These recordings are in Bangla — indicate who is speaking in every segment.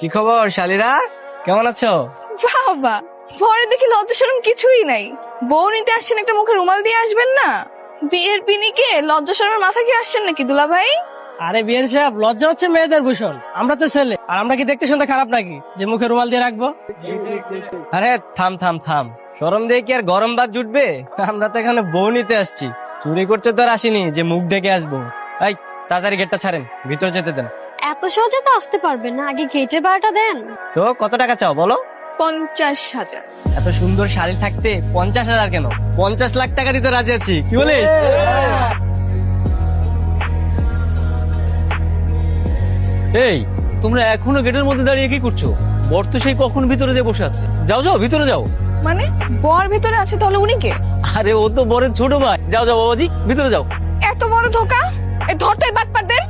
Speaker 1: কি খবর শালিরা, কেমন আছো?
Speaker 2: বাবা, পরে দেখি লজ্জা শরম কিছুই নাই। বউ নিতে আসছেন, একটা মুখে রুমাল দিয়ে আসবেন না? বিয়ের পিনিকে লজ্জা শরমের মাথা কি আসছেন নাকি দুলা ভাই?
Speaker 3: আরে বিয়েন সাহেব, লজ্জা হচ্ছে মেয়েদের ভূষণ। আমরা তো ছেলে, আর আমরা কি দেখতে শুনতে খারাপ নাকি যে মুখে রুমাল দিয়ে রাখবো?
Speaker 1: আরে থাম থাম থাম, শরম দিয়ে কি আর গরম ভাত জুটবে? আমরা তো এখানে বউ নিতে আসছি, চুরি করতে তো আর আসিনি যে মুখ ডেকে আসবো। এই তাড়াতাড়ি গেটটা ছাড়েন, ভিতরে যেতে দেন।
Speaker 4: এত সহজে তো আসতে পারবেন না, আগে গেটের ভাড়াটা দেন।
Speaker 1: তো কত টাকা চাও বলো?
Speaker 2: 50,000।
Speaker 1: এত সুন্দর শাড়ি থাকতে 50,000 কেন? 50 লাখ টাকা দিতে রাজি আছি, কি বলিস?
Speaker 5: এই, তোমরা এখনো গেটের মধ্যে দাঁড়িয়ে কি করছো? বর তো সেই কখন ভিতরে যে বসে আছে। যাও যাও, ভিতরে যাও।
Speaker 2: মানে বর ভিতরে আছে, তাহলে উনি কে?
Speaker 5: আরে ও তো বরের ছোট ভাই। যাও যাও বাবাজি, ভিতরে যাও।
Speaker 2: এত বড় ধোকা! এই ধরতে বাটপার দেন।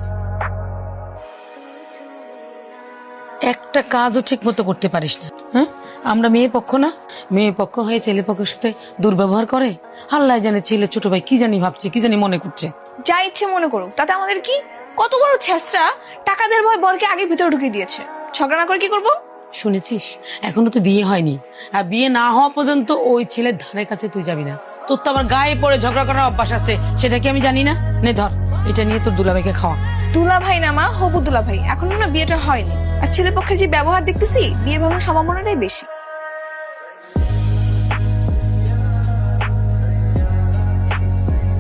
Speaker 6: একটা কাজও ঠিক মতো করতে পারিস না। হ্যাঁ, আমরা মেয়ে পক্ষ না? মেয়ে পক্ষ হয়ে ছেলে পক্ষের সাথে দুর্ব্যবহার করে। আল্লাহ জানে ছেলে ছোট ভাই কি জানি ভাবছে, কি জানি মনে করছে।
Speaker 2: যা ইচ্ছে মনে করুক, তাতে আমাদের কি? কত বড় ছেঁচড়া, টাকা দেওয়ার ভয় বরকে আগে ভিতরে ঢুকিয়ে দিয়েছে। ঝগড়া না করে কি করবো?
Speaker 6: শুনেছিস এখনো তো বিয়ে হয়নি, আর বিয়ে না হওয়া পর্যন্ত ওই ছেলের ধারের কাছে তুই যাবি না। তোর তো আবার গায়ে পড়ে ঝগড়া করার অভ্যাস আছে, সেটা কি আমি জানি না? নে ধর, এটা নিয়ে তোর দুলাভাইকে খাওয়া।
Speaker 2: দুলা ভাই না মা, হবু দুলা ভাই। এখনো না বিয়েটা হয়নি, আর ছেলে পক্ষের যে ব্যবহার দেখতেছি, বিয়ে ভাঙার সম্ভাবনাটাই বেশি।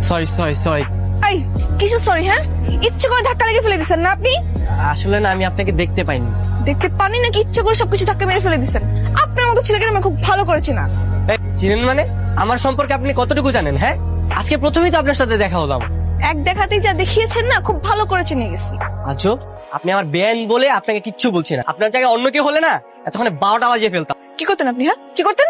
Speaker 1: Sorry sorry sorry.
Speaker 2: এই কিছু সরি? হ্যাঁ, ইচ্ছে করে ধাক্কা লেগে ফেলে দিচ্ছেন না আপনি?
Speaker 1: আসলে না, আমি আপনাকে দেখতে পাইনি।
Speaker 2: দেখতে পানি নাকি ইচ্ছে করে সবকিছু ধাক্কা মেরে ফেলে দিচ্ছেন? আপনার মতো ছেলেকে আমি খুব ভালো করে চিনি।
Speaker 1: এই, চিনেন মানে? আমার সম্পর্কে আপনি কতটুকু জানেন? হ্যাঁ, আজকে প্রথমেই তো আপনার সাথে দেখা হলাম।
Speaker 2: এক দেখাতেই যা দেখিয়েছেন না, খুব ভালো করে চিনে গেছি।
Speaker 1: আচ্ছা, আপনি আমার বেআইন বলে আপনাকে কিচ্ছু বলছি না। আপনার জায়গায় অন্য কেউ হলে না, এতক্ষণে 12টা বাজিয়ে ফেলতাম।
Speaker 2: কি করতেন আপনি? হ্যাঁ, কি করতেন?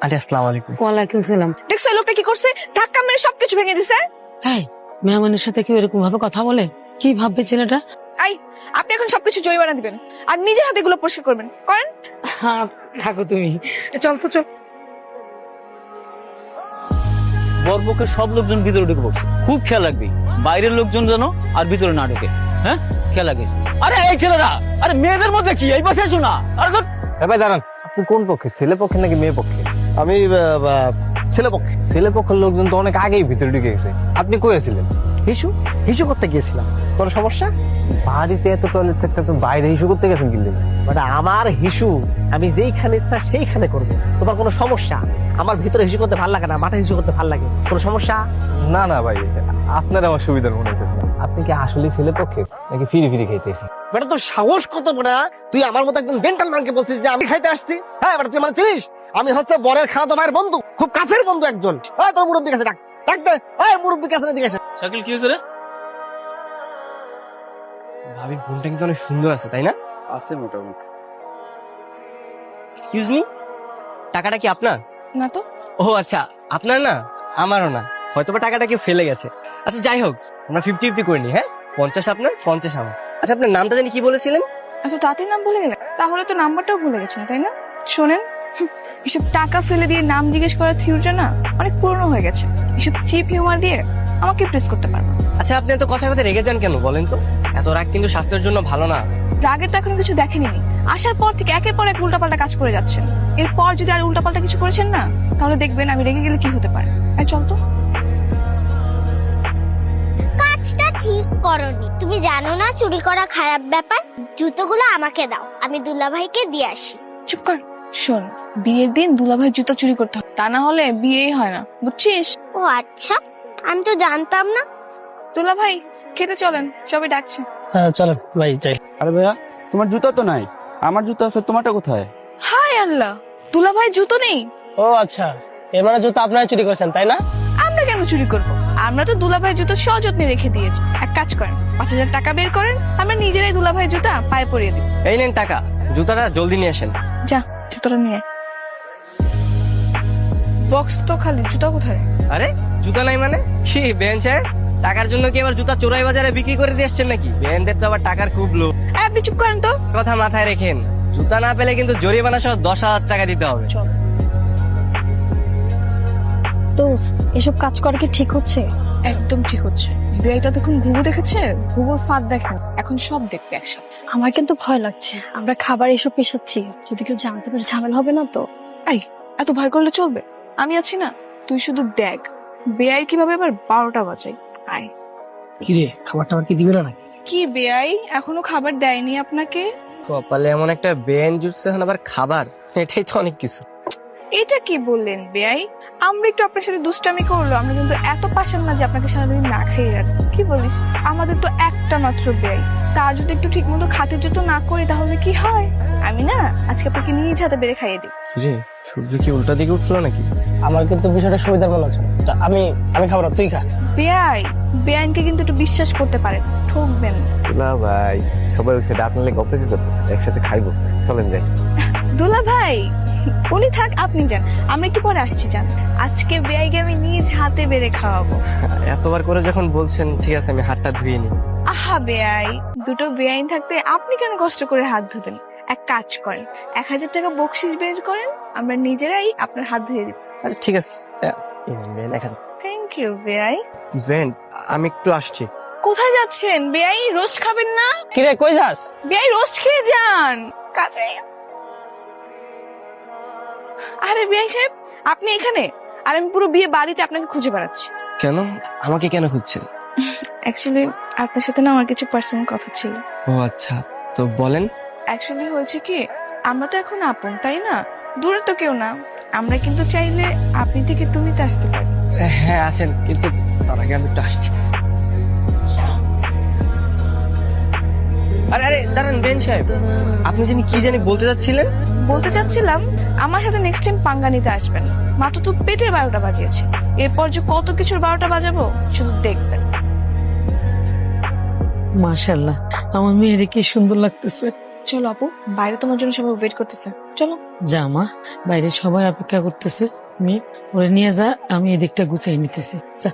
Speaker 1: আন্টি আসসালামু আলাইকুম।
Speaker 6: ওয়ালাইকুম সালাম।
Speaker 2: দেখছো এই লোকটা কি করছে? ধাক্কা মেরে সবকিছু ভেঙে দিছে।
Speaker 6: হ্যাঁ, মেহমানের সাথে কেউ এরকম ভাবে কথা বলে? কি ভাববে ছেলেটা?
Speaker 2: এই, আপনি এখন সবকিছু জরিমানা দিবেন, আর নিজের হাতে এগুলো পরিষ্কার করবেন। করেন।
Speaker 6: হ্যাঁ থাকো তুমি, চল তো চল।
Speaker 5: বরপক্ষের সব লোকজন ভিতরে ঢুকে পড়ছে। খুব খেয়াল রাখবি, বাইরের লোকজন যেন আর ভিতরে না ঢুকে। হ্যাঁ, খেয়াল রাখবি। আরে এই ছেলেরা, আরে মেয়েদের মধ্যে কি এই পাশে এসো না। আরে ধর।
Speaker 1: ভাই দাঁড়ান, আপনি কোন পক্ষে? ছেলে পক্ষে নাকি মেয়ে পক্ষে?
Speaker 7: আমি ছেলে পক্ষে।
Speaker 1: ছেলে পক্ষের লোকজন তো অনেক আগেই ভিতরে ঢুকে গেছে। আপনি কই আছিলেন?
Speaker 7: হিসু হিসু করতে গিয়েছিলাম।
Speaker 1: কোনো সমস্যা? বাড়িতে এত টয়লেট থাকতে তো বাইরে ইস্যু করতে গেছেন কিন্তু।
Speaker 7: মানে আমার হিসু আমি যেইখানে ইচ্ছা সেইখানে করবো। তোমার কোনো সমস্যা? আমার ভিতরে হিসু করতে ভালো লাগে না, মাঠে হিসু করতে ভালো লাগে। কোনো সমস্যা?
Speaker 1: না না ভাই, আপনার আমার সুবিধার মনে হইতেছে না। আপনি কি আসলে ছেলে পক্ষে নাকি ফিরি ফিরি খাইতেছি?
Speaker 7: বেটা তোর সাহস কত বড়! তুই আমার মতো একজন জেন্টলম্যানকে বলছিস যে আমি খাইতে আসছি? হ্যাঁ বেটা, তুই মানে চিনিস আমি হচ্ছে বরের খাওয়া তোমার বন্ধু, খুব কাছের বন্ধু একজন। তোর মুরব্বী কাছে ডাক, ডাক দে। মুরব্বী কাছে দিকে আসে।
Speaker 5: শাকিল কি হয়েছে রে?
Speaker 1: ভাবি বোনটা কিন্তু অনেক সুন্দর আছে, তাই না?
Speaker 5: আছে মোটামুটি।
Speaker 1: এক্সকিউজ মি, টাকাটা কি আপনার?
Speaker 2: না তো।
Speaker 1: ও আচ্ছা, আপনার না, আমারও না। হয়তোবা টাকাটা কেউ ফেলে গেছে। আচ্ছা যাই হোক, আমরা 50-50 করে নিই। হ্যাঁ, 50 আপনার, 50 আমার। আচ্ছা, আপনার নামটা জানি কি বলেছিলেন?
Speaker 2: এত তাড়াতাড়ি নাম ভুলে গেলেন? তাহলে তো নাম্বারটাও ভুলে গেছেন, তাই না? শোনেন, এসব টাকা ফেলে দিয়ে নাম জিজ্ঞেস করার থিওরিটা না অনেক পুরনো হয়ে গেছে। এসব চিপ হিউমার দিয়ে আমাকে প্রেস করতে পারবো।
Speaker 1: আচ্ছা, আপনি এত কথা কথা রেগে যান কেন বলেন তো? এত রাগ কিন্তু স্বাস্থ্যের জন্য ভালো না।
Speaker 2: রাগের তো এখনো কিছু দেখেনি। আসার পর থেকে একের পর এক উল্টাপাল্টা কাজ করে যাচ্ছেন। এরপর যদি আর উল্টাপাল্টা কিছু করেছেন না, তাহলে দেখবেন আমি রেগে গেলে কি হতে পারে। চল তো।
Speaker 8: কাজটা ঠিক করনি। তুমি জানো না চুরি করা খারাপ ব্যাপার? জুতোগুলো আমাকে দাও, আমি দুলাভাইকে দিয়ে আসি।
Speaker 2: চুপ কর। শোন, বিয়ের দিন দুলাভাই জুতো চুরি করতে হয়, তা না হলে বিয়েই হয় না, বুঝছিস?
Speaker 8: ও আচ্ছা, আমি তো জানতাম না।
Speaker 2: দুলাভাই খেতে চলেন, সবাই ডাকছে।
Speaker 3: হ্যাঁ চলো ভাই যাই।
Speaker 9: আরে ভাইয়া, তোমার জুতা তো নাই। আমার জুতা আছে, তোমারটা কোথায়?
Speaker 2: হায় আল্লাহ, দুলাভাই জুতো নেই?
Speaker 3: ও আচ্ছা, এর মানে জুতো আপনারা চুরি করেছেন তাই না?
Speaker 2: আমরা কেন চুরি করব? আমরা তো দুলাভাই জুতো সযত্নে রেখে দিয়েছি। এক কাজ করেন, 5,000 টাকা বের করেন, আমরা নিজেরাই দুলাভাই জুতা পায়ে পরিয়ে দিব।
Speaker 1: এই নেন টাকা, জুতাটা জলদি নিয়ে আসেন।
Speaker 2: যা, জুতোটা নিয়ে। বক্স তো খালি, জুতা কোথায়?
Speaker 1: আরে জুতা নাই মানে কি বেঞ্চ? টাকার জন্য কি আবার জুতা চোরাই বাজারে বিক্রি করে দিয়ে আসছেন নাকি? বেনদের তো আবার টাকার খুব লোভ।
Speaker 2: আপনি চুপ করেন তো।
Speaker 1: কথা মাথায় রেখেন, জুতা না পেলে কিন্তু জরিমানা সহ 10,000 টাকা দিতে হবে।
Speaker 4: দোস্ত, এসব কাজ করা কি ঠিক হচ্ছে?
Speaker 2: একদম ঠিক হচ্ছে। বিয়েটা তখন ঘুঘু দেখেছে, ঘুঘুর ফাঁদ দেখেন, এখন সব দেখবে একসাথে।
Speaker 4: আমার কিন্তু ভয় লাগছে, আমরা খাবার এসব পেশাচ্ছি, যদি কেউ জানতে পারে ঝামেলা হবে না তো?
Speaker 2: এই, এত ভয় করলে চলবে? আমি আছি না, তুই শুধু দেখ বেআই কিভাবে আবার 12টা বাজাই। আয়।
Speaker 3: কি রে, খাবার টাবার কি দিবে না নাকি?
Speaker 2: কি বেআই এখনো খাবার দেয়নি আপনাকে?
Speaker 1: কপালে এমন একটা বেআইন জুটছে, এখন আবার খাবার, এটাই তো অনেক কিছু।
Speaker 2: এটা কি বললেন বেআই? আমরা একটু আপনার সাথে দুষ্টামি করলো, আমরা কিন্তু এত পাশান না যে আপনাকে সারাদিন না খেয়ে রাখবো। কি বলিস? আমাদের তো একটা মাত্র বেআই, তার যদি একটু ঠিক মতো খাতির যত না করি তাহলে কি হয়? আমি না আজকে আপনাকে নিজ হাতে বেড়ে খাইয়ে দিই।
Speaker 1: কিরে, সূর্য কি উল্টা দিকে উঠলো নাকি?
Speaker 3: আমার কিন্তু বিষয়টা সুবিধার মনে হচ্ছে না। তা আমি খাবো না, তুই খা।
Speaker 2: বেআই, বেআইনকে কিন্তু একটু বিশ্বাস করতে পারেন, ঠকবেন না।
Speaker 10: না ভাই, সবাই ওই সাইডে আপনার লেগে অপেক্ষা করতেছে, একসাথে খাইবো, চলেন যাই।
Speaker 2: দুলা ভাই, উনি থাক, আপনি যান, আমরা একটু পরে আসছি। যান, আজকে বেআইকে আমি নিজ হাতে বেড়ে খাওয়াবো।
Speaker 1: এতবার করে যখন বলছেন, ঠিক আছে আমি হাতটা ধুয়ে নিই।
Speaker 2: আহা বেআই, দুটো বেআইন থাকতে আপনি কেন কষ্ট করে হাত ধুবেন? এক কাজ করেন, 1000 টাকা বকশিস বের করেন, আমরা নিজেরাই আপনার হাত ধুয়ে দিব।
Speaker 1: আচ্ছা ঠিক আছে, বেন এখানে।
Speaker 2: থ্যাংক ইউ বেআই।
Speaker 1: বেন, আমি একটু আসছি।
Speaker 2: কোথায় যাচ্ছেন বেআই? রোস্ট খাবেন না?
Speaker 3: কি রে, কই যাস?
Speaker 2: বেআই রোস্ট খেয়ে যান। কাজে। আরে বেআই সাহেব, আপনি এখানে? আর আমি পুরো বিয়ে বাড়িতে আপনাকে খুঁজে বেড়াচ্ছি।
Speaker 1: কেন, আমাকে কেন খুঁজছেন?
Speaker 2: অ্যাকচুয়ালি আপনার সাথে না আমার কিছু পার্সোনাল কথা ছিল।
Speaker 1: ও আচ্ছা, তো বলেন।
Speaker 2: অ্যাকচুয়ালি হয়েছে কি, আমরা তো এখন আপন, তাই না? দূরে তো কেউ না, আমরা কিন্তু চাইলে আপনি থেকে তুমিতে আসতে পারি।
Speaker 1: হ্যাঁ আসেন, কিন্তু তার আগে আমি একটু আসছি। আরে আরে দাঁড়ান বেন সাহেব, আপনি কি জানি বলতে চাচ্ছিলেন?
Speaker 2: বলতে চাচ্ছিলাম, আমার সাথে নেক্সট টাইম পাঙ্গা নিতে আসবেন। মাত্র তো পেটের 12টা বাজিয়েছে, এরপর যে কত কিছুর 12টা বাজাবো শুধু দেখবেন।
Speaker 6: মাশাআল্লাহ, আমার মেয়েরে কি সুন্দর লাগতেছে।
Speaker 2: চলো আপু, বাইরে তোমার জন্য সবাই ওয়েট করতেছে, চলো।
Speaker 6: যা মা, বাইরে সবাই অপেক্ষা করতেছে, মেয়ে ওরে নিয়ে যা, আমি এদিকটা গুছাই নিতেছি। যা।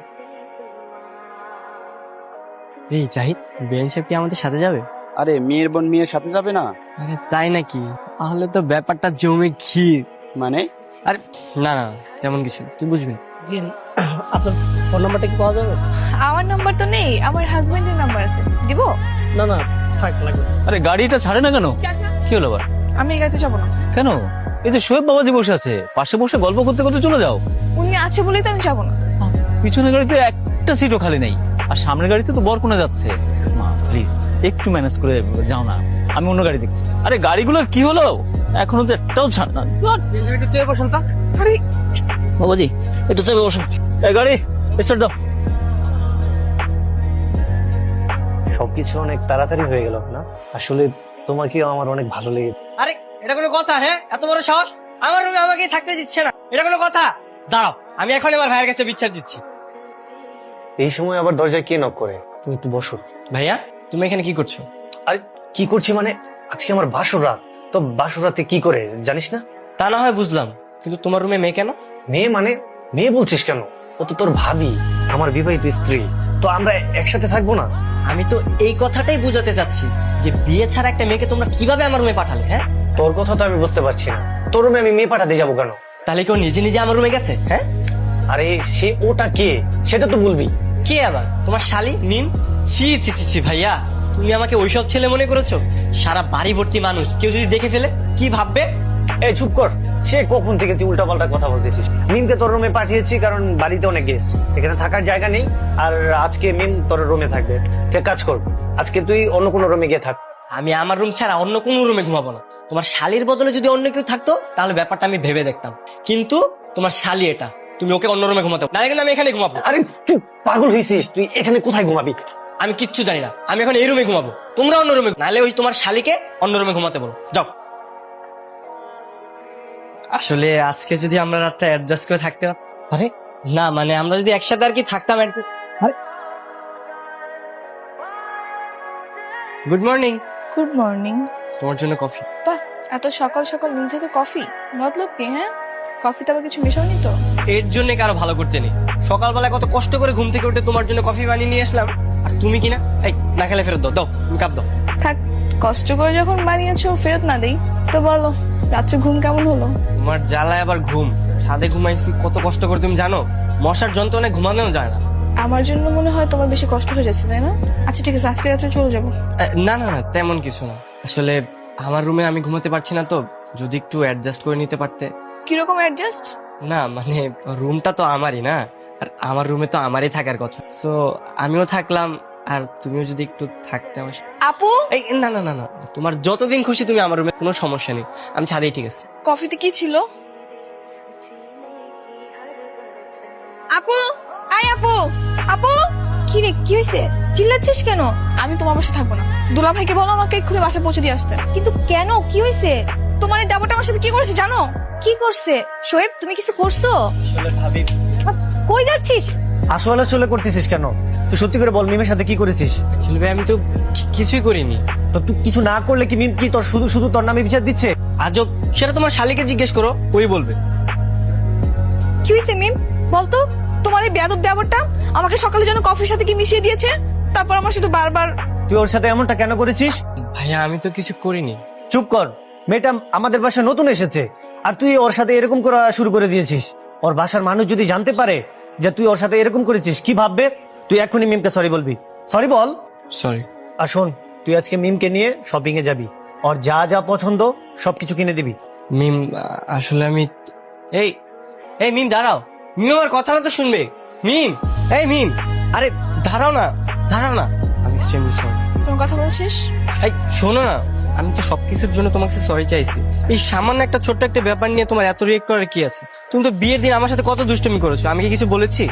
Speaker 1: এই জাহিদ, বেন সাহেব কি আমাদের সাথে যাবে?
Speaker 9: আরে মেয়ের বোন মেয়ের সাথে যাবে না?
Speaker 1: আরে তাই নাকি? তাহলে তো ব্যাপারটা জমে ক্ষীর।
Speaker 9: মানে?
Speaker 1: আরে না না, তেমন কিছু, তুই বুঝবি না।
Speaker 3: আপনার ফোন নাম্বারটা কি পাওয়া যাবে?
Speaker 2: আমার নাম্বার তো নেই, আমার হাজবেন্ডের নাম্বার আছে, দিব?
Speaker 3: না না, থাক, লাগবে।
Speaker 5: আরে গাড়িটা ছাড়ে না কেন?
Speaker 2: চাচা,
Speaker 5: কি হলো আবার?
Speaker 2: আমি এই গাড়িতে যাবো না।
Speaker 5: কেন? এই যে শোয়েব বাবাজি বসে আছে, পাশে বসে গল্প করতে করতে চলে যাও।
Speaker 2: উনি আছে বলেই তো আমি যাবো না।
Speaker 5: পিছনের গাড়িতে একটা সিটও খালি নেই, আর সামনের গাড়িতে তো বরকুনে যাচ্ছে। মা প্লিজ একটু ম্যানেজ করে যাও না, আমি অন্য গাড়ি দেখছি। আরে গাড়িগুলোর কি হলো? এখনো তো একটাও ছাড় না।
Speaker 1: একটু চেয়ে বসুন তো।
Speaker 2: আরে
Speaker 5: বাবাজি একটু চেপে বসুন। এই গাড়ি স্টার্ট দাও।
Speaker 10: সবকিছু অনেক তাড়াতাড়ি হয়ে গেল না? আসলে তোমাকেও আমার অনেক ভালো লেগেছে।
Speaker 1: আরে এটা কোনো কথা? হ্যাঁ, এত বড় সাহস, আমার রুমে আমাকে থাকতে দিচ্ছে না, এটা কোনো কথা? দাঁড়াও, আমি এখন আমার ভাইয়ের কাছে বিচ্ছেদ দিচ্ছি।
Speaker 10: এই সময় আবার দরজায় কে নক করে? তুমি একটু বসো।
Speaker 1: ভাইয়া, তুমি এখানে কি করছো?
Speaker 10: আরে কি করছি মানে, আজকে আমার বাসর রাত। তো বাসর রাতে কি করে জানিস না?
Speaker 1: তা না হয় বুঝলাম, কিন্তু তোমার রুমে মেয়ে কেন?
Speaker 10: মেয়ে মানে? মেয়ে বলছিস কেন? ও তো তোর ভাবি, আমার বিবাহিত স্ত্রী। তো আমরা একসাথে থাকবো না?
Speaker 1: আমি তো এই কথাটাই বুঝাতে চাচ্ছি যে বিয়ে ছাড়া একটা মেয়েকে তোমরা কিভাবে আমার রুমে পাঠালে? হ্যাঁ,
Speaker 10: তোর কথা তো আমি বুঝতে পারছি না, তোর রুমে আমি মেয়ে পাঠাতে যাবো কেন?
Speaker 1: তাহলে কেউ নিজে নিজে আমার রুমে গেছে? হ্যাঁ,
Speaker 10: আরে সে ওটা কে সেটা তো বলবি।
Speaker 1: কে আবার? তোমার শালি নিম? ছি ছি ছি ছি ভাইয়া, তুমি আমাকে ওইসব ছেলে মনে করেছো? সারা বাড়ি ভর্তি মানুষ, কেউ যদি দেখে ফেলে কি ভাববে?
Speaker 10: এই চুপ কর, সে কখন থেকে তুই উল্টাপাল্টা কথা বলতেছিস? মিমকে তোর রুমে পাঠিয়েছি কারণ বাড়িতে অনেক গেস্ট, এখানে থাকার জায়গা নেই। আর আজকে মিম তোর রুমে থাকবে। তুই কাজ কর, আজকে তুই অন্য কোনো রুমে গিয়ে থাক।
Speaker 1: আমি আমার রুম ছাড়া অন্য কোনো রুমে ঘুমাবো না। তোমার শালির বদলে যদি অন্য কেউ থাকতো তাহলে ব্যাপারটা আমি ভেবে দেখতাম, কিন্তু তোমার শালি এটা, তুমি ওকে অন্য রুমে ঘুমাতে, না কিন্তু আমি এখানে ঘুমাবো।
Speaker 10: আরে তুই পাগল হয়েছিস? তুই এখানে কোথায় ঘুমাবি?
Speaker 1: আমি কিচ্ছু জানি না, আমি এখন এই রুমে ঘুমাবো, তোমরা অন্য রুমে, নাহলে ওই তোমার শালিকে অন্য রুমে ঘুমাতে বলো, যাও। আসলে আজকে যদি আমরা রাতটা অ্যাডজাস্ট করে থাকতে, আরে না মানে আমরা যদি একসাথে আর কি থাকতাম। Good morning.
Speaker 2: Good morning.
Speaker 1: তোমার জন্য কফি।
Speaker 2: বাহ, এত সকাল সকাল নিজেকে কফি, মতলব কি? হ্যাঁ, কফিতে আবার কিছু মেশাওনি তো?
Speaker 1: এর জন্য কারো ভালো করতে নেই, সকালবেলায় কত কষ্ট করে ঘুম থেকে উঠে তোমার জন্য কফি বানিয়ে নিয়ে আসলাম, আর তুমি কিনা এই না খেলে ফেরত দাও, দাও তুমি কাপ দাও।
Speaker 2: থাক, কষ্ট করে যখন বানিয়েছো ফেরত না দেই তো বলো, রাত্রে ঘুম কেমন হলো?
Speaker 1: তোমার জ্বালায় আবার ঘুম, ছাদে ঘুমাইছি কত কষ্ট করে তুমি জানো? মশার যন্ত্রণায় ঘুমানোও যায় না।
Speaker 2: আমার জন্য মনে হয় তোমার বেশি কষ্ট হয়ে যাচ্ছে, তাই না? আচ্ছা ঠিক আছে, আজকে রাত্রে চলে যাবো।
Speaker 1: না না না, তেমন কিছু না। আসলে আমার রুমে আমি ঘুমাতে পারছি না, তো যদি একটু অ্যাডজাস্ট করে নিতে পারতে।
Speaker 2: কিরকম অ্যাডজাস্ট?
Speaker 1: না মানে রুমটা তো আমারই না, আর আমার রুমে তো আমারই থাকার কথা। তো আমিও থাকলাম, আর তুমিও যদি একটু থাকতে আমার সাথে।
Speaker 2: আপু,
Speaker 1: এই না না না না, তোমার যতদিন খুশি তুমি আমার রুমে, কোনো সমস্যা নেই, আমি ছাদেই ঠিক আছে।
Speaker 2: কফিতে কি ছিল? আপু, আই আপু, আপু।
Speaker 4: কি রে, কি হয়েছে? চিল্লাচ্ছিস কেন?
Speaker 2: আমি তোমার বাসায় থাকবো না। দুলা ভাইকে বলো আমাকে এক্ষুনি বাসায় পৌঁছে দিয়ে আসতে।
Speaker 4: কিন্তু কেন, কি হয়েছে?
Speaker 2: তোমার এই ডাবরটা আমার সাথে কি করেছে জানো?
Speaker 4: কি করছে? শোয়েব, তুমি কিছু করছো?
Speaker 1: আসলে ভাবি,
Speaker 4: কই যাচ্ছিস?
Speaker 10: আসলে চলে করতেছিস কেন? তুই সত্যি করে বল, মিমের সাথে কি করেছিস?
Speaker 1: অ্যাকচুয়ালি ভাই আমি তো কিছুই করিনি।
Speaker 10: তো তুই কিছু না করলে কি মিম কি তোর শুধু শুধু তোর নামে বিচার দিচ্ছে?
Speaker 1: আজব, সেটা তোমার শালিকে জিজ্ঞেস করো, ওই বলবে।
Speaker 2: কি হয়েছে মিম, বলতো? তোমার এই বেয়াদব ডাবরটা আমাকে সকালে যেন কফির সাথে কি মিশিয়ে দিয়েছে, তারপর আমার সাথে বারবার।
Speaker 10: তুই ওর সাথে এমনটা কেন করেছিস?
Speaker 1: ভাইয়া আমি তো কিছু করিনি।
Speaker 10: চুপ কর, মেয়েটা আমাদের বাসায় নতুন এসেছে, আর তুই ওর সাথে এরকম করা শুরু করে দিয়েছিস। ওর বাসার মানুষ যদি জানতে পারে যে তুই ওর সাথে এরকম করেছিস, কি ভাববে? তুই এখনই মিমকে সরি বলবি। সরি বল।
Speaker 1: সরি।
Speaker 10: আর শোন, তুই আজকে মিমকে নিয়ে শপিং এ যাবি, ওর যা যা পছন্দ সবকিছু কিনে দিবি।
Speaker 1: মিম, আসলে আমি এই এই মিম দাঁড়াও, মিম আমার কথাটা তো শুনবে। মিম, এই মিম, আরে দাঁড়াও না, দাঁড়াও না, আমি এক্সট্রিমলি সরি।
Speaker 2: তোমার কথা বলছিস?
Speaker 1: এই শোনো না, আমি তো সবকিছুর জন্য তোমাকে সরি চাইছি। এই সামান্য একটা ছোট্ট একটা ব্যাপার নিয়ে তোমার এত রিয়েক্ট করার কি আছে? তুমি তো বিয়ের দিন আমার সাথে কত দুষ্টুমি করেছো, আমি কি কিছু বলেছি?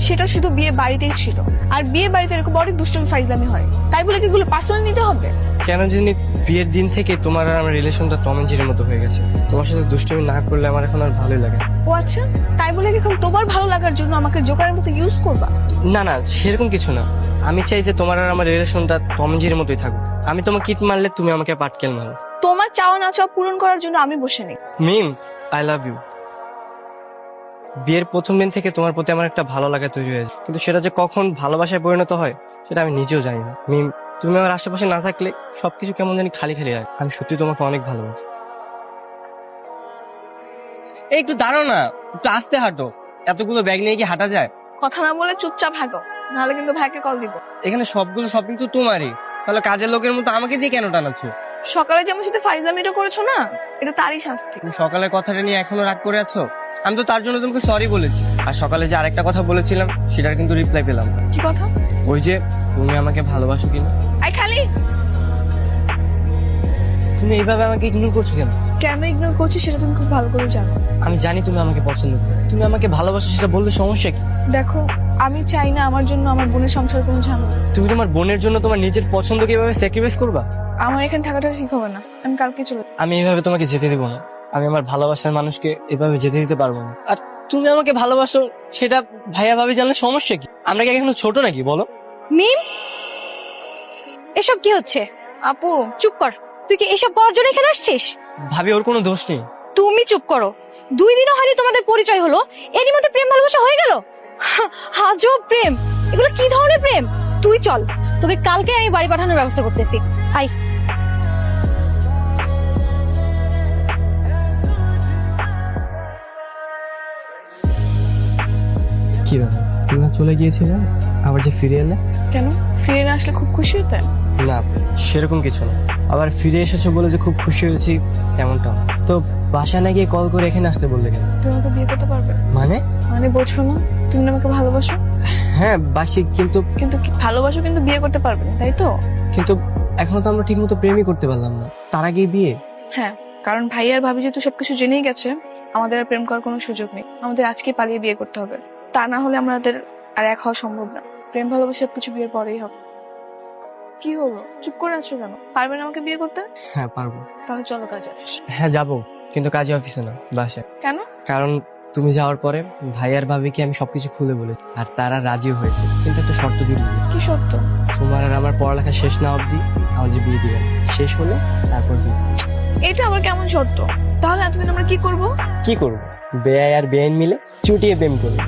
Speaker 2: সেটা শুধু বিয়ে বাড়িতেই ছিল, আর বিয়ে বাড়িতে এরকম অনেক দুষ্টুমি ফাইজলামি হয়, তাই বলে কি এগুলো পার্সোনাল নিতে হবে?
Speaker 1: কেন জানি বিয়ের দিন থেকে তোমার আর আমার রিলেশনটা টম এন্ড জেরির মতো হয়ে গেছে। তোমার সাথে দুষ্টুমি না করলে আমার এখন আর ভালোই লাগে না।
Speaker 2: ও আচ্ছা, তাই বলে কি এখন তোমার ভালো লাগার জন্য আমাকে জোকারের মতো ইউজ করবা?
Speaker 1: না না, সেরকম কিছু না। আমি চাই যে তোমার আর আমার রিলেশনটা টম এন্ড জেরির মতোই থাকুক। আমি তোমাকে কিট মারলে তুমি আমাকে পাটকেল মারো।
Speaker 2: তোমার চাও না চাও পূরণ করার জন্য আমি বসে নেই।
Speaker 1: মিম, আই লাভ ইউ। বিয়ের প্রথম দিন থেকে তোমার প্রতি আমার একটা ভালো লাগা তৈরি হয়েছে, কিন্তু সেটা যে কখন ভালোবাসায় পরিণত হয় সেটা আমি নিজেও জানি না। মিম, তুমি আমার আশেপাশে না থাকলে সবকিছু কেমন জানি খালি খালি লাগে। আমি সত্যি তোমাকে অনেক ভালোবাসি। এই একটু দাঁড়াও না, একটু আস্তে হাঁটো, এতগুলো ব্যাগ নিয়ে কি হাঁটা যায়?
Speaker 2: কথা না বলে চুপচাপ হাঁটো, নাহলে কিন্তু ভাইকে কল দিব।
Speaker 1: এখানে সবগুলো শপিং তো তোমারই, তাহলে কাজের লোকের মতো আমাকে দিয়ে কেন টানাচ্ছ?
Speaker 2: সকালে যে আমার সাথে ফাইজলামিটা করেছো না, এটা তারই শাস্তি।
Speaker 1: তুমি সকালের কথাটা নিয়ে এখনো রাগ করে আছো? আমি তো তার জন্য তোমাকে সরি বলেছি। আর সকালে যে আরেকটা কথা বলেছিলাম সেটার কিন্তু রিপ্লাই পেলাম না।
Speaker 2: কি কথা?
Speaker 1: ওই যে তুমি আমাকে ভালোবাসো কিনা।
Speaker 2: আই খালি,
Speaker 1: তুমি এইভাবে আমাকে ইগনোর করছো কেন?
Speaker 2: কেন ইগনোর করছি সেটা তুমি খুব ভালো করে জানো।
Speaker 1: আমি জানি তুমি আমাকে পছন্দ করো, তুমি আমাকে ভালোবাসো, সেটা বললে সমস্যা কি?
Speaker 2: দেখো, আমি চাই না আমার জন্য আমার বোনের সংসার কোনো ঝামেলা।
Speaker 1: তুমি তোমার বোনের জন্য তোমার নিজের পছন্দ কিভাবে স্যাক্রিফাইস করবা?
Speaker 2: আমার এখানে থাকাটা ঠিক হবে না, আমি কালকে চলে যাব।
Speaker 1: আমি এইভাবে তোমাকে যেতে দেবো না। আমি আমার ভালোবাসার মানুষকে এভাবে যেতে দিতে পারবো না। আর তুমি আমাকে ভালোবাসো সেটা ভাইয়া ভাবি জানলে সমস্যা কি? আমরা কি এখনো ছোট নাকি বলো?
Speaker 4: মিম, এসব কি হচ্ছে?
Speaker 2: আপু
Speaker 4: চুপ কর, তুই কি এসব করার জন্য এখানে আসছিস?
Speaker 1: ভাবি, ওর কোনো দোষ নেই।
Speaker 4: তুমি চুপ করো। 2 দিনও হয়নি তোমাদের পরিচয় হলো, এরই মধ্যে প্রেম ভালোবাসা হয়ে গেল? আজব প্রেম, এগুলো কি ধরনের প্রেম? তুই চল, তোকে কালকে আমি বাড়ি পাঠানোর ব্যবস্থা করতেছি। আই।
Speaker 1: কি ব্যাপার, তুমি চলে গিয়েছিলে, আবার যে ফিরে এলে?
Speaker 2: কেন ফিরে না আসলে খুব খুশি হতে?
Speaker 1: না, সেরকম কিছু না। আবার ফিরে এসেছো বলে যে খুব খুশি হয়েছি তেমনটা না। তো বাসায় না গিয়ে কল করে এখানে আসতে বললে কেন?
Speaker 2: তুমি আমাকে বিয়ে করতে পারবে?
Speaker 1: মানে?
Speaker 2: মানে বোঝো না, তুমি না আমাকে ভালোবাসো।
Speaker 1: হ্যাঁ বাসি, কিন্তু
Speaker 2: কিন্তু কি ভালোবাসো কিন্তু বিয়ে করতে পারবে না, তাই তো?
Speaker 1: কিন্তু এখনো তো আমরা ঠিক মতো প্রেমই করতে পারলাম না, তার আগেই বিয়ে?
Speaker 2: হ্যাঁ, কারণ ভাই আর ভাবি যেহেতু সবকিছু জেনেই গেছে, আমাদের আর প্রেম করার কোনো সুযোগ নেই। আমাদের আজকে পালিয়ে বিয়ে করতে হবে, তা না হলে আমাদের আর এক হওয়া সম্ভব না। প্রেম ভালোবাসা সবকিছু বিয়ের পরেই হবে। কি হলো, চুপ করে আছো কেন? পারবে না আমাকে বিয়ে করতে?
Speaker 1: হ্যাঁ পারবো।
Speaker 2: তাহলে চলো কাজে অফিস।
Speaker 1: হ্যাঁ যাবো, কিন্তু কাজে অফিসে না, বাসায়।
Speaker 2: কেন?
Speaker 1: কারণ তুমি যাওয়ার পরে ভাই আর ভাবিকে আমি সবকিছু খুলে বলেছি, আর তারা রাজিও হয়েছে, কিন্তু একটা শর্ত জুড়ে দিই।
Speaker 2: কি সত্য?
Speaker 1: তোমার আর আমার পড়ালেখা শেষ না অবধি আমাদের বিয়ে দিবেন, শেষ হলে তারপর বিয়ে।
Speaker 2: এটা আবার কেমন শর্ত? তাহলে এতদিন আমরা কি করব?
Speaker 1: কি করবো? বেআই আর বেআইন মিলে চুটিয়ে প্রেম করবো।